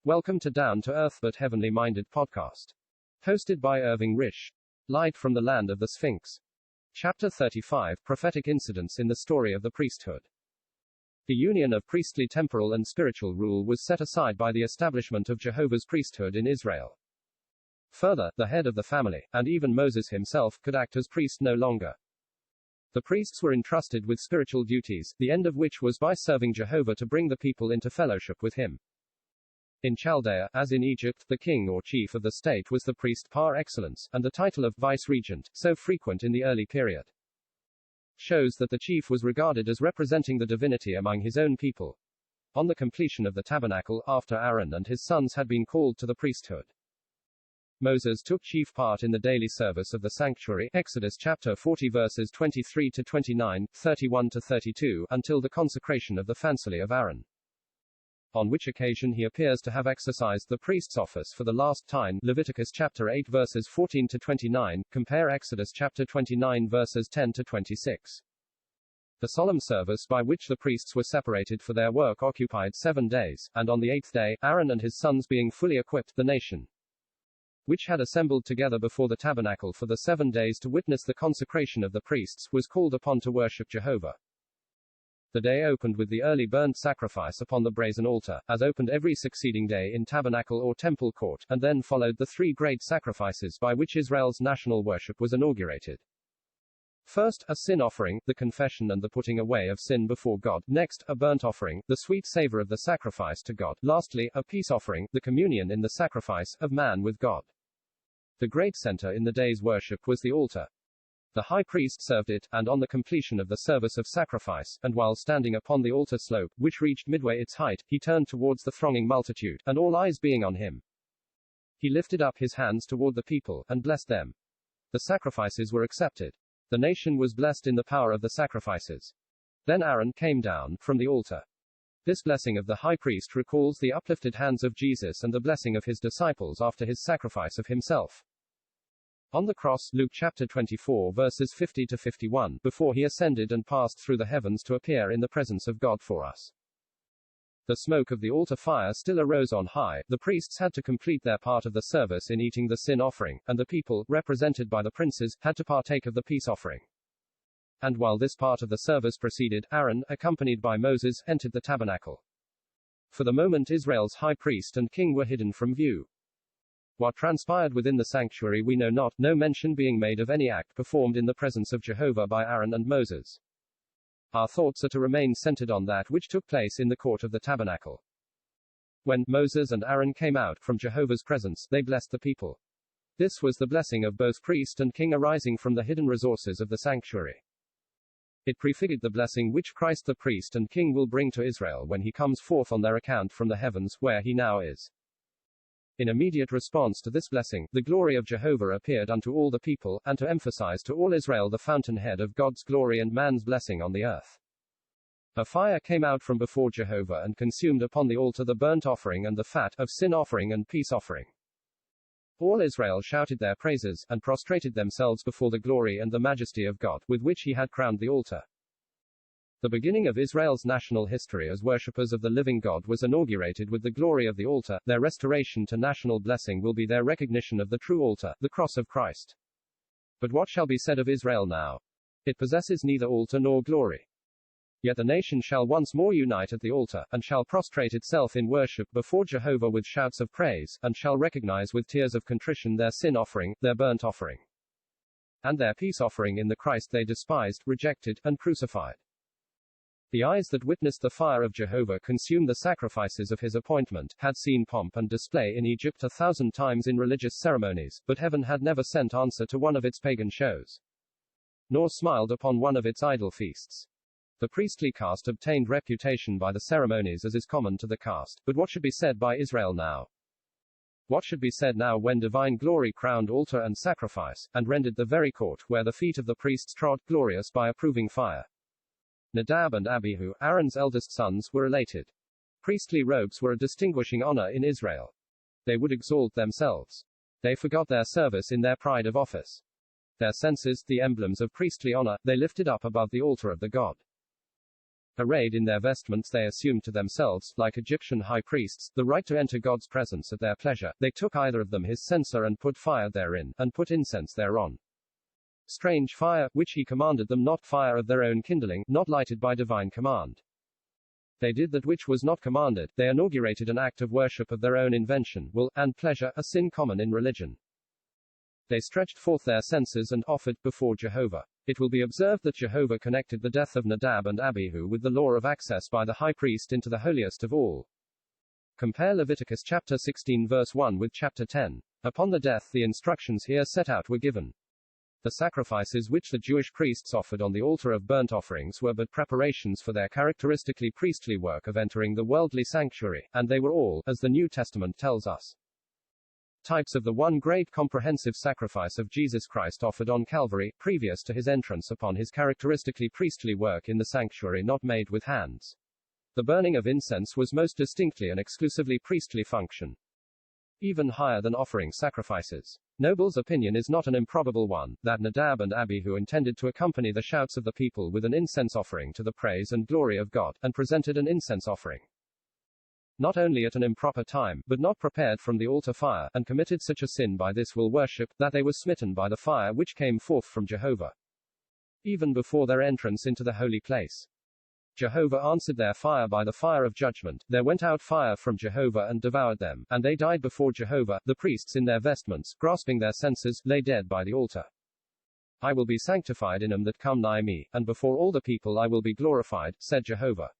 Welcome to Down to Earth but Heavenly Minded podcast. Hosted by Irving Risch. Light from the Land of the Sphinx. Chapter 35 Prophetic Incidents in the Story of the Priesthood. The union of priestly temporal and spiritual rule was set aside by the establishment of Jehovah's priesthood in Israel. Further, the head of the family, and even Moses himself, could act as priest no longer. The priests were entrusted with spiritual duties, the end of which was by serving Jehovah to bring the people into fellowship with him. In Chaldea, as in Egypt, the king or chief of the state was the priest par excellence, and the title of vice-regent, so frequent in the early period, shows that the chief was regarded as representing the divinity among his own people. On the completion of the tabernacle, after Aaron and his sons had been called to the priesthood, Moses took chief part in the daily service of the sanctuary, Exodus chapter 40 verses 23 to 29, 31 to 32, until the consecration of the fancily of Aaron, on which occasion he appears to have exercised the priest's office for the last time, Leviticus chapter 8 verses 14 to 29, compare Exodus chapter 29 verses 10 to 26. The solemn service by which the priests were separated for their work occupied 7 days, and on the 8th day, Aaron and his sons being fully equipped, the nation, which had assembled together before the tabernacle for the 7 days to witness the consecration of the priests, was called upon to worship Jehovah. The day opened with the early burnt sacrifice upon the brazen altar, as opened every succeeding day in tabernacle or temple court, and then followed the 3 great sacrifices by which Israel's national worship was inaugurated. First, a sin offering, the confession and the putting away of sin before God. Next, a burnt offering, the sweet savor of the sacrifice to God. Lastly, a peace offering, the communion in the sacrifice of man with God. The great center in the day's worship was the altar. The high priest served it, and on the completion of the service of sacrifice, and while standing upon the altar slope, which reached midway its height, he turned towards the thronging multitude, and all eyes being on him, he lifted up his hands toward the people, and blessed them. The sacrifices were accepted. The nation was blessed in the power of the sacrifices. Then Aaron came down from the altar. This blessing of the high priest recalls the uplifted hands of Jesus and the blessing of his disciples after his sacrifice of himself on the cross, Luke chapter 24 verses 50 to 51, before he ascended and passed through the heavens to appear in the presence of God for us. The smoke of the altar fire still arose on high. The priests had to complete their part of the service in eating the sin offering, and the people, represented by the princes, had to partake of the peace offering. And while this part of the service proceeded, Aaron, accompanied by Moses, entered the tabernacle. For the moment Israel's high priest and king were hidden from view. What transpired within the sanctuary we know not, no mention being made of any act performed in the presence of Jehovah by Aaron and Moses. Our thoughts are to remain centered on that which took place in the court of the tabernacle. When Moses and Aaron came out from Jehovah's presence, they blessed the people. This was the blessing of both priest and king arising from the hidden resources of the sanctuary. It prefigured the blessing which Christ the priest and king will bring to Israel when he comes forth on their account from the heavens, where he now is. In immediate response to this blessing, the glory of Jehovah appeared unto all the people, and to emphasize to all Israel the fountainhead of God's glory and man's blessing on the earth. A fire came out from before Jehovah and consumed upon the altar the burnt offering and the fat, of sin offering and peace offering. All Israel shouted their praises, and prostrated themselves before the glory and the majesty of God, with which he had crowned the altar. The beginning of Israel's national history as worshippers of the living God was inaugurated with the glory of the altar. Their restoration to national blessing will be their recognition of the true altar, the cross of Christ. But what shall be said of Israel now? It possesses neither altar nor glory. Yet the nation shall once more unite at the altar, and shall prostrate itself in worship before Jehovah with shouts of praise, and shall recognize with tears of contrition their sin offering, their burnt offering, and their peace offering in the Christ they despised, rejected, and crucified. The eyes that witnessed the fire of Jehovah consume the sacrifices of his appointment, had seen pomp and display in Egypt 1,000 times in religious ceremonies, but heaven had never sent answer to one of its pagan shows, nor smiled upon one of its idol feasts. The priestly caste obtained reputation by the ceremonies as is common to the caste, but what should be said by Israel now? What should be said now when divine glory crowned altar and sacrifice, and rendered the very court, where the feet of the priests trod, glorious by approving fire? Nadab and Abihu, Aaron's eldest sons, were elated. Priestly robes were a distinguishing honor in Israel. They would exalt themselves. They forgot their service in their pride of office. Their censers, the emblems of priestly honor, they lifted up above the altar of the God. Arrayed in their vestments, they assumed to themselves, like Egyptian high priests, the right to enter God's presence at their pleasure. They took either of them his censer and put fire therein, and put incense thereon. Strange fire, which he commanded them, not fire of their own kindling, not lighted by divine command. They did that which was not commanded. They inaugurated an act of worship of their own invention, will, and pleasure, a sin common in religion. They stretched forth their censers and offered before Jehovah. It will be observed that Jehovah connected the death of Nadab and Abihu with the law of access by the high priest into the holiest of all. Compare Leviticus chapter 16 verse 1 with chapter 10. Upon the death, the instructions here set out were given. The sacrifices which the Jewish priests offered on the altar of burnt offerings were but preparations for their characteristically priestly work of entering the worldly sanctuary, and they were all, as the New Testament tells us, types of the one great comprehensive sacrifice of Jesus Christ offered on Calvary, previous to his entrance upon his characteristically priestly work in the sanctuary not made with hands. The burning of incense was most distinctly an exclusively priestly function, even higher than offering sacrifices. Noble's opinion is not an improbable one, that Nadab and Abihu intended to accompany the shouts of the people with an incense offering to the praise and glory of God, and presented an incense offering not only at an improper time, but not prepared from the altar fire, and committed such a sin by this will worship, that they were smitten by the fire which came forth from Jehovah, even before their entrance into the holy place. Jehovah answered their fire by the fire of judgment. There went out fire from Jehovah and devoured them, and they died before Jehovah. The priests in their vestments, grasping their censers, lay dead by the altar. I will be sanctified in them that come nigh me, and before all the people I will be glorified, said Jehovah.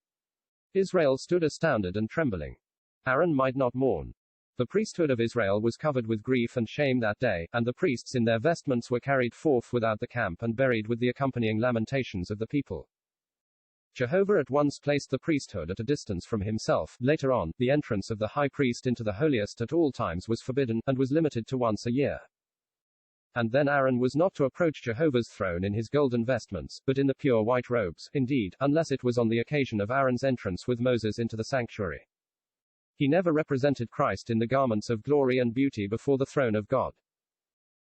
Israel stood astounded and trembling. Aaron might not mourn. The priesthood of Israel was covered with grief and shame that day, and the priests in their vestments were carried forth without the camp and buried with the accompanying lamentations of the people. Jehovah at once placed the priesthood at a distance from himself. Later on, the entrance of the high priest into the holiest at all times was forbidden, and was limited to once a year. And then Aaron was not to approach Jehovah's throne in his golden vestments, but in the pure white robes, indeed, unless it was on the occasion of Aaron's entrance with Moses into the sanctuary. He never represented Christ in the garments of glory and beauty before the throne of God.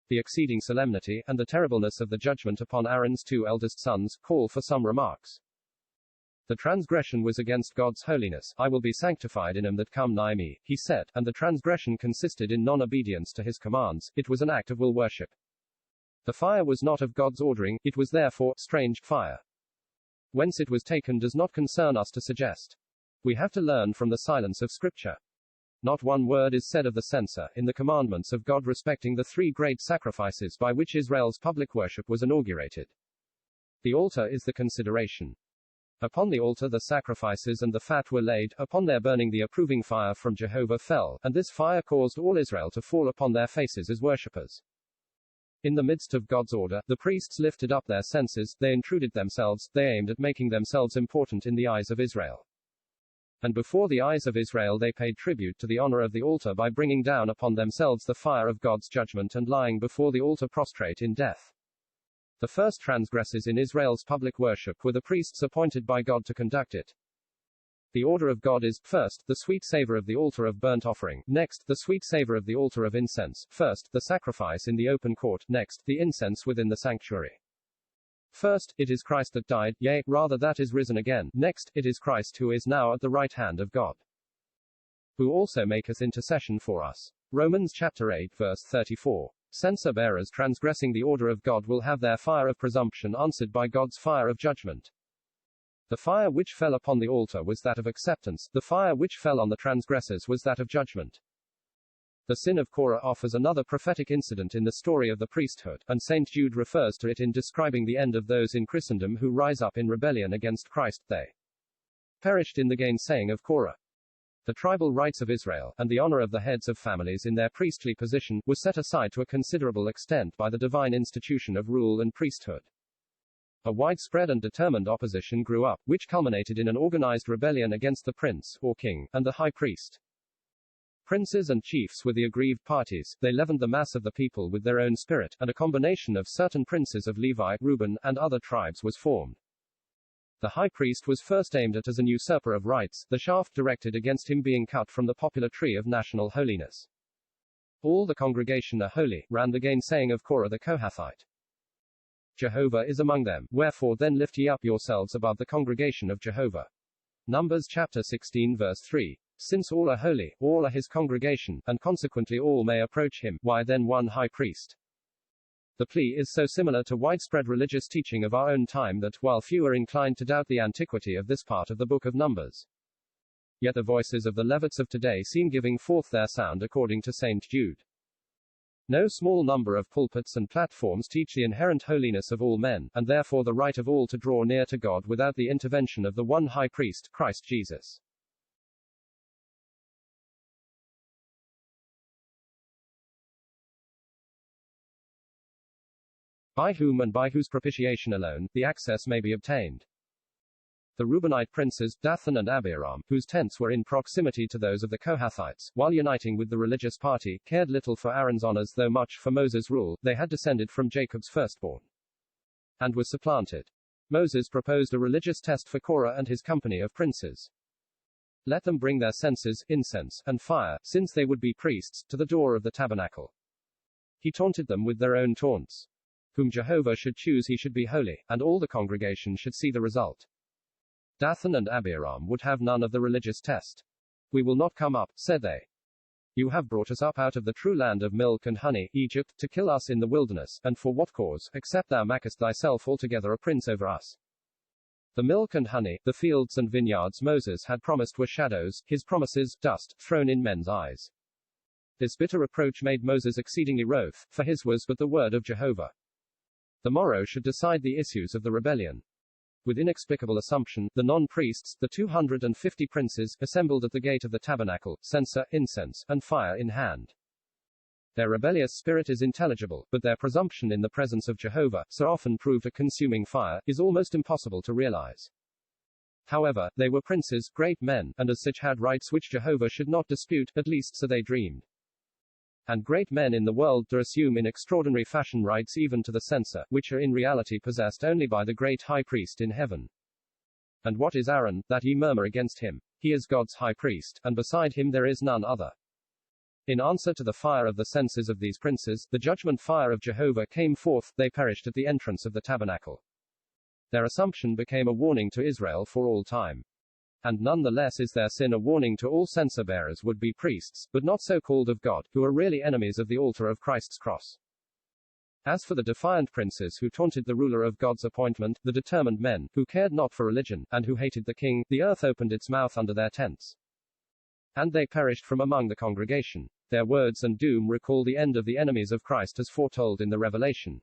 The exceeding solemnity, and the terribleness of the judgment upon Aaron's two eldest sons, call for some remarks. The transgression was against God's holiness. I will be sanctified in them that come nigh me, he said, and the transgression consisted in non-obedience to his commands. It was an act of will worship. The fire was not of God's ordering, it was therefore strange fire. Whence it was taken does not concern us to suggest. We have to learn from the silence of Scripture. Not one word is said of the censer in the commandments of God respecting the three great sacrifices by which Israel's public worship was inaugurated. The altar is the consideration. Upon the altar the sacrifices and the fat were laid. Upon their burning the approving fire from Jehovah fell, and this fire caused all Israel to fall upon their faces as worshippers. In the midst of God's order, the priests lifted up their censers, they intruded themselves, they aimed at making themselves important in the eyes of Israel. And before the eyes of Israel they paid tribute to the honor of the altar by bringing down upon themselves the fire of God's judgment and lying before the altar prostrate in death. The first transgressors in Israel's public worship were the priests appointed by God to conduct it. The order of God is, first, the sweet savor of the altar of burnt offering, next, the sweet savor of the altar of incense, first, the sacrifice in the open court, next, the incense within the sanctuary. First, it is Christ that died, yea, rather that is risen again, next, it is Christ who is now at the right hand of God, who also maketh intercession for us. Romans chapter 8 verse 34. Censer bearers transgressing the order of God will have their fire of presumption answered by God's fire of judgment. The fire which fell upon the altar was that of acceptance, the fire which fell on the transgressors was that of judgment. The sin of Korah offers another prophetic incident in the story of the priesthood, and St. Jude refers to it in describing the end of those in Christendom who rise up in rebellion against Christ. They perished in the gainsaying of Korah. The tribal rights of Israel, and the honor of the heads of families in their priestly position, was set aside to a considerable extent by the divine institution of rule and priesthood. A widespread and determined opposition grew up, which culminated in an organized rebellion against the prince, or king, and the high priest. Princes and chiefs were the aggrieved parties. They leavened the mass of the people with their own spirit, and a combination of certain princes of Levi, Reuben, and other tribes was formed. The high priest was first aimed at as an usurper of rights, the shaft directed against him being cut from the popular tree of national holiness. All the congregation are holy, ran the gainsaying of Korah the Kohathite. Jehovah is among them, wherefore then lift ye up yourselves above the congregation of Jehovah. Numbers chapter 16 verse 3. Since all are holy, all are his congregation, and consequently all may approach him, why then one high priest? The plea is so similar to widespread religious teaching of our own time that, while few are inclined to doubt the antiquity of this part of the book of Numbers, yet the voices of the Levites of today seem giving forth their sound according to St. Jude. No small number of pulpits and platforms teach the inherent holiness of all men, and therefore the right of all to draw near to God without the intervention of the one high priest, Christ Jesus. By whom and by whose propitiation alone, the access may be obtained. The Reubenite princes, Dathan and Abiram, whose tents were in proximity to those of the Kohathites, while uniting with the religious party, cared little for Aaron's honors though much for Moses' rule. They had descended from Jacob's firstborn and was supplanted. Moses proposed a religious test for Korah and his company of princes. Let them bring their censers, incense, and fire, since they would be priests, to the door of the tabernacle. He taunted them with their own taunts. Whom Jehovah should choose he should be holy, and all the congregation should see the result. Dathan and Abiram would have none of the religious test. We will not come up, said they. You have brought us up out of the true land of milk and honey, Egypt, to kill us in the wilderness, and for what cause, except thou makest thyself altogether a prince over us? The milk and honey, the fields and vineyards Moses had promised were shadows, his promises, dust, thrown in men's eyes. This bitter reproach made Moses exceedingly wroth, for his was but the word of Jehovah. The morrow should decide the issues of the rebellion. With inexplicable assumption, the non-priests, the 250 princes, assembled at the gate of the tabernacle, censer, incense, and fire in hand. Their rebellious spirit is intelligible, but their presumption in the presence of Jehovah, so often proved a consuming fire, is almost impossible to realize. However, they were princes, great men, and as such had rights which Jehovah should not dispute, at least so they dreamed. And great men in the world do assume in extraordinary fashion rights even to the censer, which are in reality possessed only by the great high priest in heaven. And what is Aaron, that ye murmur against him? He is God's high priest, and beside him there is none other. In answer to the fire of the censers of these princes, the judgment fire of Jehovah came forth, they perished at the entrance of the tabernacle. Their assumption became a warning to Israel for all time. And none the less is their sin a warning to all censer-bearers would-be priests, but not so called of God, who are really enemies of the altar of Christ's cross. As for the defiant princes who taunted the ruler of God's appointment, the determined men, who cared not for religion, and who hated the king, the earth opened its mouth under their tents. And they perished from among the congregation. Their words and doom recall the end of the enemies of Christ as foretold in the Revelation.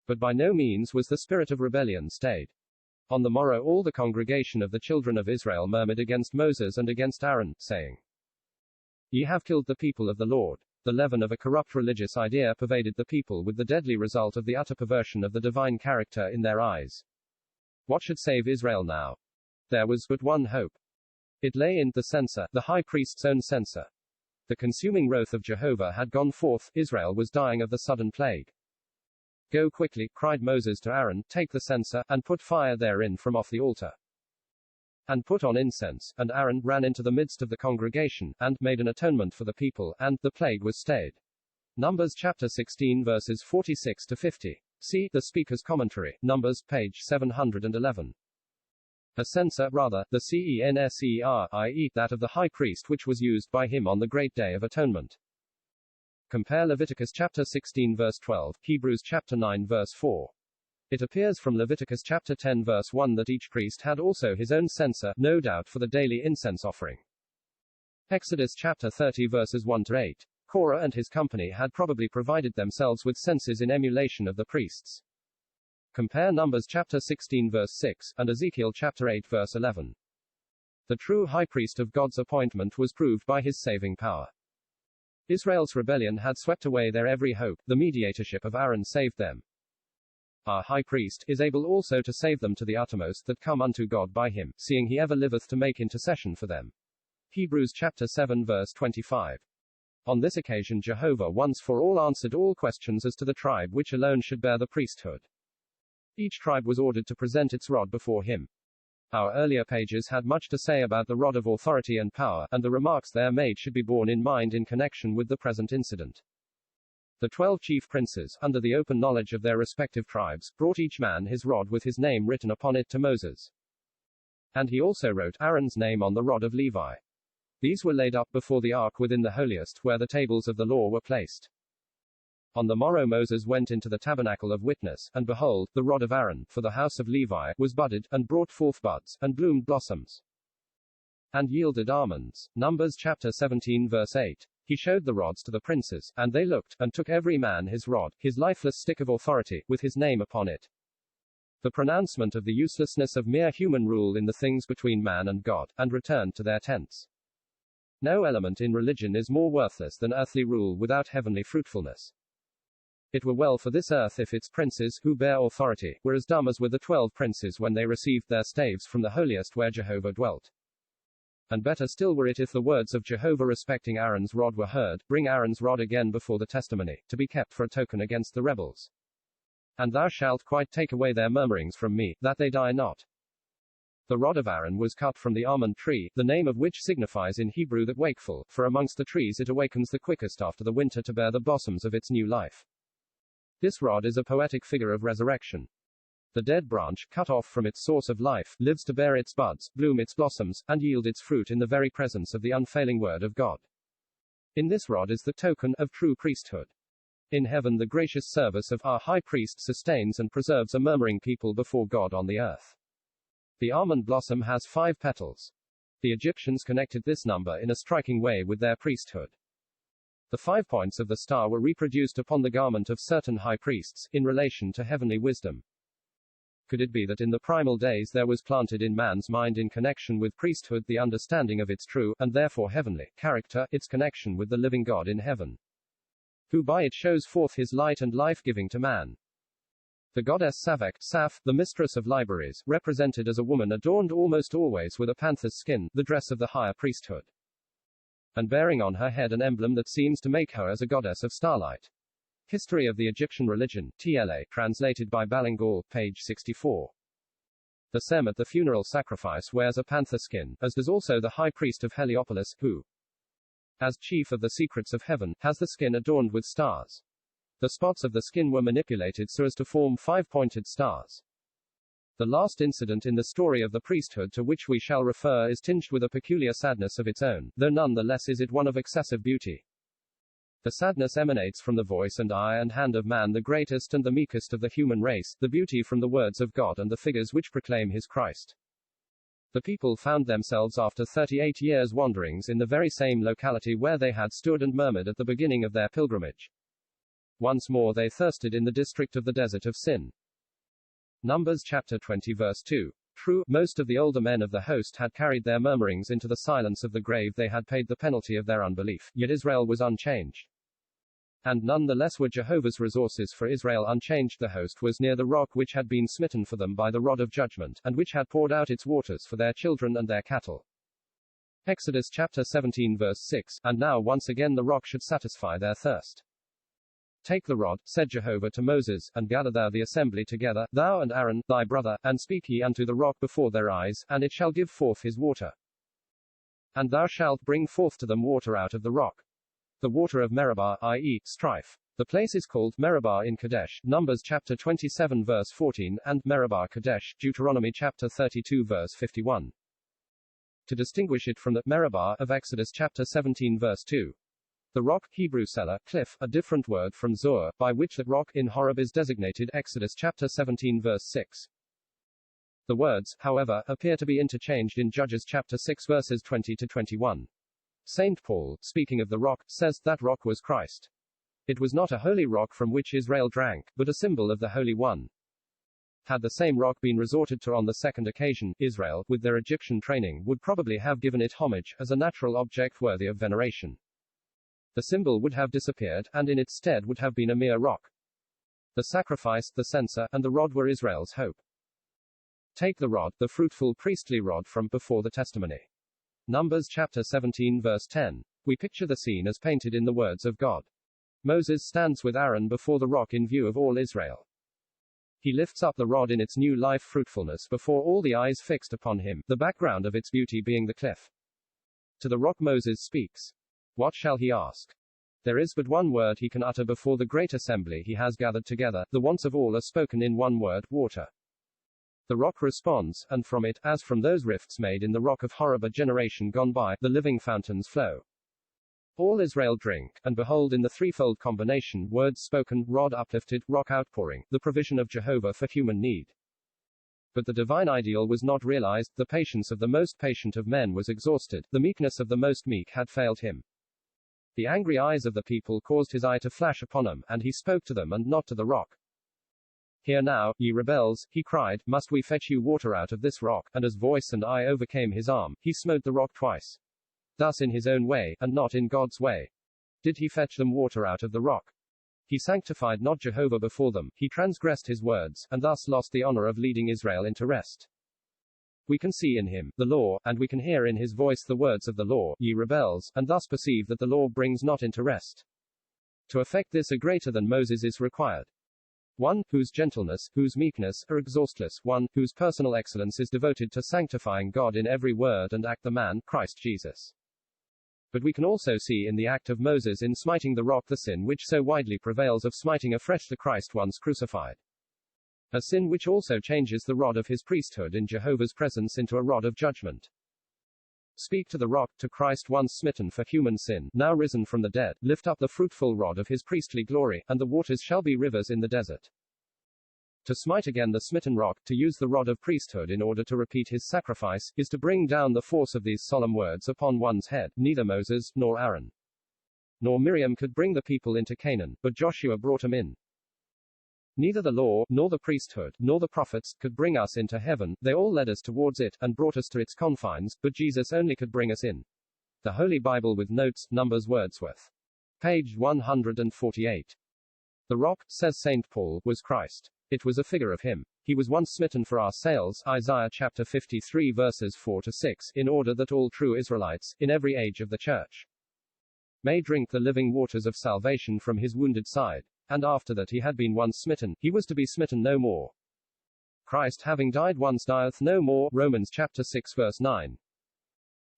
But by no means was the spirit of rebellion stayed. On the morrow all the congregation of the children of Israel murmured against Moses and against Aaron, saying, Ye have killed the people of the Lord. The leaven of a corrupt religious idea pervaded the people with the deadly result of the utter perversion of the divine character in their eyes. What should save Israel now? There was but one hope. It lay in the censer, the high priest's own censer. The consuming wrath of Jehovah had gone forth, Israel was dying of the sudden plague. Go quickly, cried Moses to Aaron, take the censer, and put fire therein from off the altar. And put on incense, and Aaron ran into the midst of the congregation, and made an atonement for the people, and the plague was stayed. Numbers chapter 16 verses 46 to 50. See, the Speaker's Commentary, Numbers, page 711. A censer, rather, the censer, i.e., that of the high priest which was used by him on the great day of atonement. Compare Leviticus chapter 16 verse 12, Hebrews chapter 9 verse 4. It appears from Leviticus chapter 10 verse 1 that each priest had also his own censer, no doubt for the daily incense offering. Exodus chapter 30 verses 1 to 8. Korah and his company had probably provided themselves with censers in emulation of the priests. Compare Numbers chapter 16 verse 6, and Ezekiel chapter 8 verse 11. The true high priest of God's appointment was proved by his saving power. Israel's rebellion had swept away their every hope, the mediatorship of Aaron saved them. Our high priest is able also to save them to the uttermost that come unto God by him, seeing he ever liveth to make intercession for them. Hebrews chapter 7 verse 25. On this occasion Jehovah once for all answered all questions as to the tribe which alone should bear the priesthood. Each tribe was ordered to present its rod before him. Our earlier pages had much to say about the rod of authority and power, and the remarks there made should be borne in mind in connection with the present incident. The 12 chief princes, under the open knowledge of their respective tribes, brought each man his rod with his name written upon it to Moses. And he also wrote Aaron's name on the rod of Levi. These were laid up before the ark within the holiest, where the tables of the law were placed. On the morrow Moses went into the tabernacle of witness, and behold, the rod of Aaron, for the house of Levi, was budded, and brought forth buds, and bloomed blossoms, and yielded almonds. Numbers chapter 17 verse 8. He showed the rods to the princes, and they looked, and took every man his rod, his lifeless stick of authority, with his name upon it. The pronouncement of the uselessness of mere human rule in the things between man and God, and returned to their tents. No element in religion is more worthless than earthly rule without heavenly fruitfulness. It were well for this earth if its princes, who bear authority, were as dumb as were the 12 princes when they received their staves from the holiest where Jehovah dwelt. And better still were it if the words of Jehovah respecting Aaron's rod were heard, bring Aaron's rod again before the testimony, to be kept for a token against the rebels. And thou shalt quite take away their murmurings from me, that they die not. The rod of Aaron was cut from the almond tree, the name of which signifies in Hebrew that wakeful, for amongst the trees it awakens the quickest after the winter to bear the blossoms of its new life. This rod is a poetic figure of resurrection. The dead branch, cut off from its source of life, lives to bear its buds, bloom its blossoms, and yield its fruit in the very presence of the unfailing word of God. In this rod is the token of true priesthood. In heaven the gracious service of our high priest sustains and preserves a murmuring people before God on the earth. The almond blossom has 5 petals. The Egyptians connected this number in a striking way with their priesthood. The 5 points of the star were reproduced upon the garment of certain high priests, in relation to heavenly wisdom. Could it be that in the primal days there was planted in man's mind in connection with priesthood the understanding of its true, and therefore heavenly, character, its connection with the living God in heaven, who by it shows forth his light and life-giving to man? The goddess Savek, Saf, the mistress of libraries, represented as a woman adorned almost always with a panther's skin, the dress of the higher priesthood, and bearing on her head an emblem that seems to make her as a goddess of starlight. History of the Egyptian Religion, TLA, translated by Ballingall, page 64. The Sem at the funeral sacrifice wears a panther skin, as does also the high priest of Heliopolis, who, as chief of the secrets of heaven, has the skin adorned with stars. The spots of the skin were manipulated so as to form 5-pointed stars. The last incident in the story of the priesthood to which we shall refer is tinged with a peculiar sadness of its own, though none the less is it one of excessive beauty. The sadness emanates from the voice and eye and hand of man, the greatest and the meekest of the human race, the beauty from the words of God and the figures which proclaim his Christ. The people found themselves after 38 years' wanderings in the very same locality where they had stood and murmured at the beginning of their pilgrimage. Once more they thirsted in the district of the desert of Sin. Numbers chapter 20 verse 2. True, most of the older men of the host had carried their murmurings into the silence of the grave, they had paid the penalty of their unbelief, yet Israel was unchanged. And none the less were Jehovah's resources for Israel unchanged. The host was near the rock which had been smitten for them by the rod of judgment, and which had poured out its waters for their children and their cattle. Exodus chapter 17 verse 6. And now once again the rock should satisfy their thirst. Take the rod, said Jehovah to Moses, and gather thou the assembly together, thou and Aaron, thy brother, and speak ye unto the rock before their eyes, and it shall give forth his water. And thou shalt bring forth to them water out of the rock, the water of Meribah, i.e., strife. The place is called Meribah in Kadesh, Numbers chapter 27 verse 14, and Meribah Kadesh, Deuteronomy chapter 32 verse 51. To distinguish it from the Meribah of Exodus chapter 17 verse 2. The rock, Hebrew selah, cliff, a different word from Zoar, by which that rock in Horeb is designated, Exodus chapter 17 verse 6. The words, however, appear to be interchanged in Judges chapter 6 verses 20 to 21. Saint Paul, speaking of the rock, says that rock was Christ. It was not a holy rock from which Israel drank, but a symbol of the Holy One. Had the same rock been resorted to on the second occasion, Israel, with their Egyptian training, would probably have given it homage, as a natural object worthy of veneration. The symbol would have disappeared, and in its stead would have been a mere rock. The sacrifice, the censer, and the rod were Israel's hope. Take the rod, the fruitful priestly rod from before the testimony. Numbers chapter 17 verse 10. We picture the scene as painted in the words of God. Moses stands with Aaron before the rock in view of all Israel. He lifts up the rod in its new life fruitfulness before all the eyes fixed upon him, the background of its beauty being the cliff. To the rock Moses speaks. What shall he ask? There is but one word he can utter before the great assembly he has gathered together, the wants of all are spoken in one word, water. The rock responds, and from it, as from those rifts made in the rock of Horeb a generation gone by, the living fountains flow. All Israel drink, and behold in the threefold combination, words spoken, rod uplifted, rock outpouring, the provision of Jehovah for human need. But the divine ideal was not realized, the patience of the most patient of men was exhausted, the meekness of the most meek had failed him. The angry eyes of the people caused his eye to flash upon him, and he spoke to them and not to the rock. Hear now, ye rebels, he cried, must we fetch you water out of this rock? And as voice and eye overcame his arm, he smote the rock twice. Thus in his own way, and not in God's way, did he fetch them water out of the rock. He sanctified not Jehovah before them, he transgressed his words, and thus lost the honor of leading Israel into rest. We can see in him the law, and we can hear in his voice the words of the law, ye rebels, and thus perceive that the law brings not into rest. To effect this a greater than Moses is required. One, whose gentleness, whose meekness, are exhaustless, one, whose personal excellence is devoted to sanctifying God in every word and act, the man, Christ Jesus. But we can also see in the act of Moses in smiting the rock the sin which so widely prevails of smiting afresh the Christ once crucified. A sin which also changes the rod of his priesthood in Jehovah's presence into a rod of judgment. Speak to the rock, to Christ once smitten for human sin, now risen from the dead, lift up the fruitful rod of his priestly glory, and the waters shall be rivers in the desert. To smite again the smitten rock, to use the rod of priesthood in order to repeat his sacrifice, is to bring down the force of these solemn words upon one's head. Neither Moses, nor Aaron, nor Miriam could bring the people into Canaan, but Joshua brought them in. Neither the law, nor the priesthood, nor the prophets, could bring us into heaven, they all led us towards it, and brought us to its confines, but Jesus only could bring us in. The Holy Bible with Notes, Numbers, Wordsworth. Page 148. The rock, says St. Paul, was Christ. It was a figure of him. He was once smitten for our sales, Isaiah chapter 53 verses 4-6, in order that all true Israelites, in every age of the church, may drink the living waters of salvation from his wounded side. And after that he had been once smitten, he was to be smitten no more. Christ having died once dieth no more, Romans chapter 6 verse 9.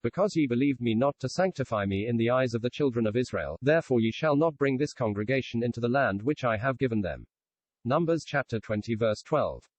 Because ye believed me not to sanctify me in the eyes of the children of Israel, therefore ye shall not bring this congregation into the land which I have given them. Numbers chapter 20 verse 12.